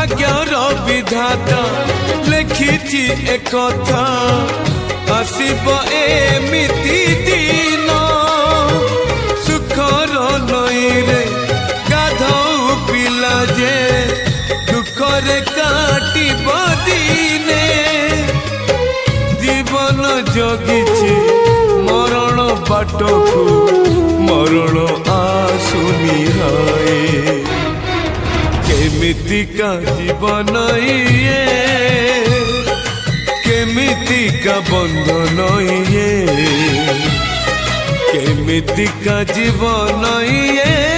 भाग्यर विधाता लिखिछि एकथा आसिब एमिति दिन सुखर नईरे गाधौ पिला जे दुखरे काटिब दिने जीवन जगिछि मरण बाटकू मरण आसुनी हाय केमितिका जीवन ये केमितिका बंधन ये केमितिका जीवन ये